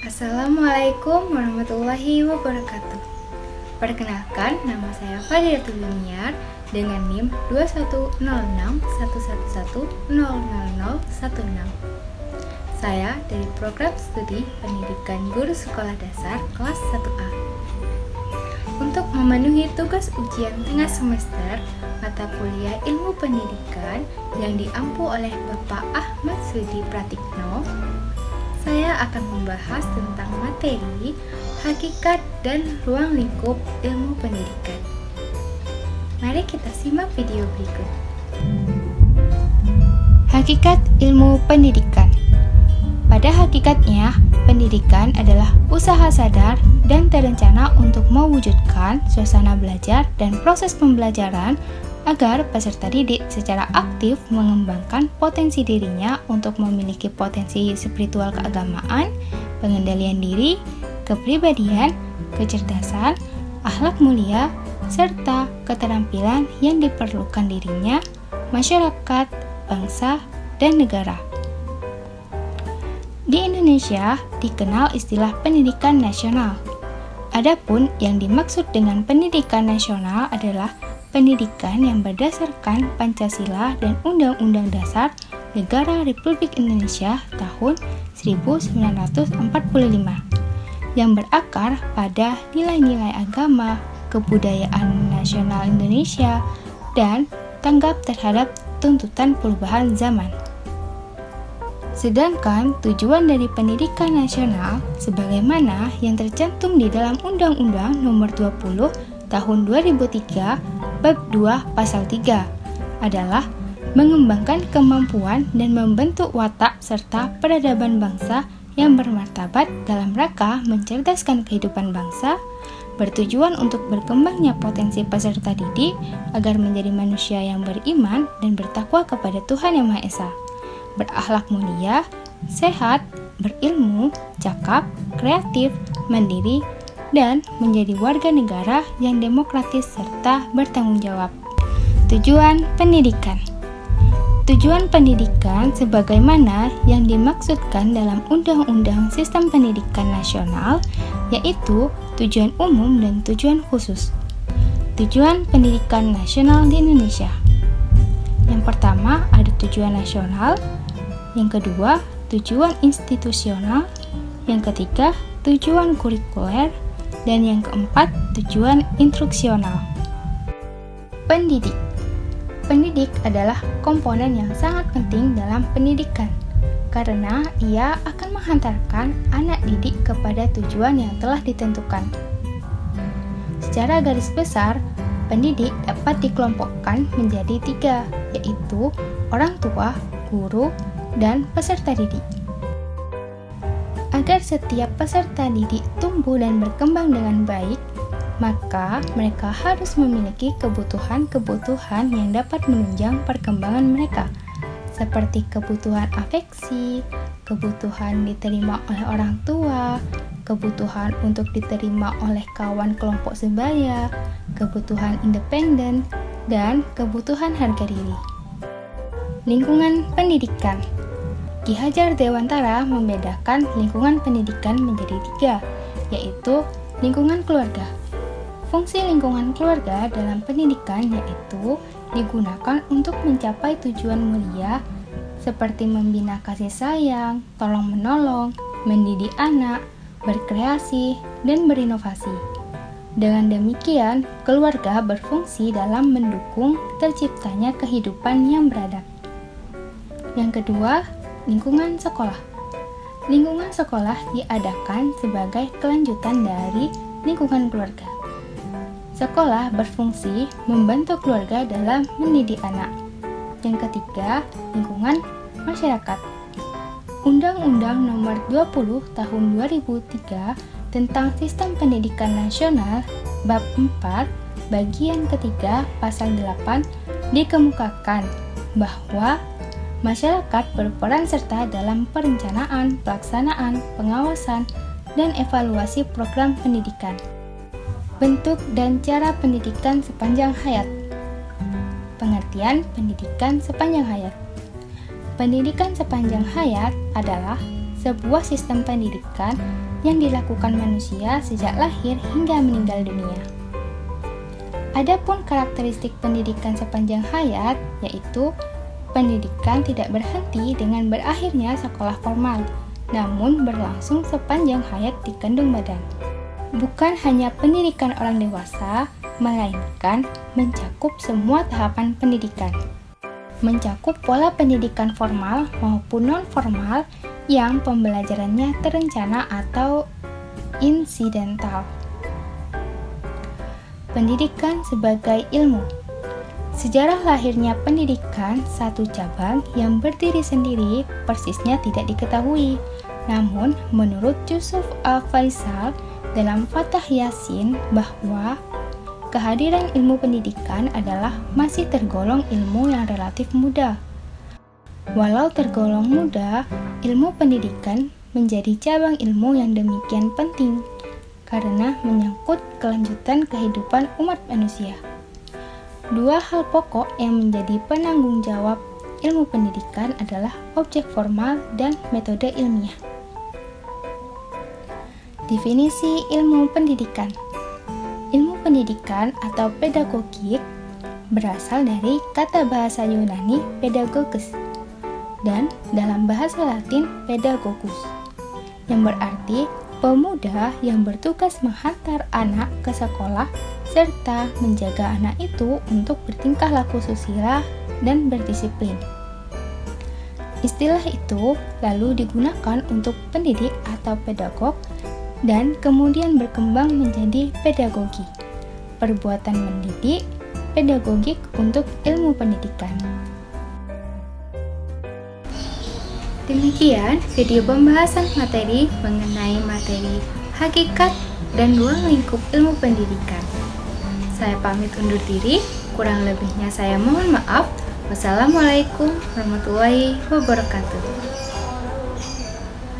Assalamualaikum warahmatullahi wabarakatuh. Perkenalkan, nama saya Fadilatul Yuniar dengan NIM 210611100016. Saya dari program studi pendidikan guru sekolah dasar kelas 1A. Untuk memenuhi tugas ujian tengah semester mata kuliah ilmu pendidikan yang diampu oleh Bapak Ahmad Sudi Pratikno, saya akan membahas tentang materi, hakikat, dan ruang lingkup ilmu pendidikan. Mari kita simak video berikut. Hakikat ilmu pendidikan. Pada hakikatnya, pendidikan adalah usaha sadar dan terencana untuk mewujudkan suasana belajar dan proses pembelajaran agar peserta didik secara aktif mengembangkan potensi dirinya untuk memiliki potensi spiritual keagamaan, pengendalian diri, kepribadian, kecerdasan, akhlak mulia, serta keterampilan yang diperlukan dirinya, masyarakat, bangsa, dan negara. Di Indonesia dikenal istilah pendidikan nasional. Adapun yang dimaksud dengan pendidikan nasional adalah pendidikan yang berdasarkan Pancasila dan Undang-Undang Dasar Negara Republik Indonesia tahun 1945 yang berakar pada nilai-nilai agama, kebudayaan nasional Indonesia, dan tanggap terhadap tuntutan perubahan zaman. Sedangkan tujuan dari pendidikan nasional sebagaimana yang tercantum di dalam Undang-Undang Nomor 20 Tahun 2003 Bab 2 Pasal 3 adalah mengembangkan kemampuan dan membentuk watak serta peradaban bangsa yang bermartabat dalam rangka mencerdaskan kehidupan bangsa, bertujuan untuk berkembangnya potensi peserta didik agar menjadi manusia yang beriman dan bertakwa kepada Tuhan Yang Maha Esa, berakhlak mulia, sehat, berilmu, cakap, kreatif, mandiri, dan menjadi warga negara yang demokratis serta bertanggung jawab. Tujuan pendidikan. Tujuan pendidikan sebagaimana yang dimaksudkan dalam Undang-Undang Sistem Pendidikan Nasional, yaitu tujuan umum dan tujuan khusus. Tujuan pendidikan nasional di Indonesia. Yang pertama ada tujuan nasional, yang kedua tujuan institusional, yang ketiga tujuan kurikuler, dan yang keempat, tujuan instruksional. Pendidik. Pendidik adalah komponen yang sangat penting dalam pendidikan, karena ia akan menghantarkan anak didik kepada tujuan yang telah ditentukan. Secara garis besar, pendidik dapat dikelompokkan menjadi 3, yaitu orang tua, guru, dan peserta didik. Agar setiap peserta didik tumbuh dan berkembang dengan baik, maka mereka harus memiliki kebutuhan-kebutuhan yang dapat menunjang perkembangan mereka, seperti kebutuhan afeksi, kebutuhan diterima oleh orang tua, kebutuhan untuk diterima oleh kawan kelompok sebaya, kebutuhan independen, dan kebutuhan harga diri. Lingkungan pendidikan. Ki Hajar Dewantara membedakan lingkungan pendidikan menjadi 3, yaitu lingkungan keluarga. Fungsi lingkungan keluarga dalam pendidikan yaitu digunakan untuk mencapai tujuan mulia seperti membina kasih sayang, tolong-menolong, mendidik anak, berkreasi, dan berinovasi. Dengan demikian, keluarga berfungsi dalam mendukung terciptanya kehidupan yang beradab. Yang kedua, lingkungan sekolah. Lingkungan sekolah diadakan sebagai kelanjutan dari lingkungan keluarga. Sekolah berfungsi membantu keluarga dalam mendidik anak. Yang ketiga, lingkungan masyarakat. Undang-Undang Nomor 20 Tahun 2003 tentang Sistem Pendidikan Nasional Bab 4 Bagian ketiga Pasal 8 dikemukakan bahwa masyarakat berperan serta dalam perencanaan, pelaksanaan, pengawasan, dan evaluasi program pendidikan. Bentuk dan cara pendidikan sepanjang hayat. Pengertian pendidikan sepanjang hayat. Pendidikan sepanjang hayat adalah sebuah sistem pendidikan yang dilakukan manusia sejak lahir hingga meninggal dunia. Adapun karakteristik pendidikan sepanjang hayat, yaitu pendidikan tidak berhenti dengan berakhirnya sekolah formal, namun berlangsung sepanjang hayat di kandung badan. Bukan hanya pendidikan orang dewasa, melainkan mencakup semua tahapan pendidikan. Mencakup pola pendidikan formal maupun non-formal yang pembelajarannya terencana atau insidental. Pendidikan sebagai ilmu. Sejarah lahirnya pendidikan, satu cabang yang berdiri sendiri, persisnya tidak diketahui. Namun, menurut Yusuf Al-Faisal dalam Fatah Yasin bahwa kehadiran ilmu pendidikan adalah masih tergolong ilmu yang relatif muda. Walau tergolong muda, ilmu pendidikan menjadi cabang ilmu yang demikian penting karena menyangkut kelanjutan kehidupan umat manusia. Dua hal pokok yang menjadi penanggung jawab ilmu pendidikan adalah objek formal dan metode ilmiah. Definisi ilmu pendidikan. Ilmu pendidikan atau pedagogik berasal dari kata bahasa Yunani pedagogus dan dalam bahasa Latin pedagogus, yang berarti pemuda yang bertugas menghantar anak ke sekolah serta menjaga anak itu untuk bertingkah laku susila dan berdisiplin. Istilah itu lalu digunakan untuk pendidik atau pedagog dan kemudian berkembang menjadi pedagogi, perbuatan mendidik, pedagogik untuk ilmu pendidikan. Demikian video pembahasan materi mengenai materi hakikat dan ruang lingkup ilmu pendidikan. Saya pamit undur diri, kurang lebihnya saya mohon maaf. Wassalamualaikum warahmatullahi wabarakatuh.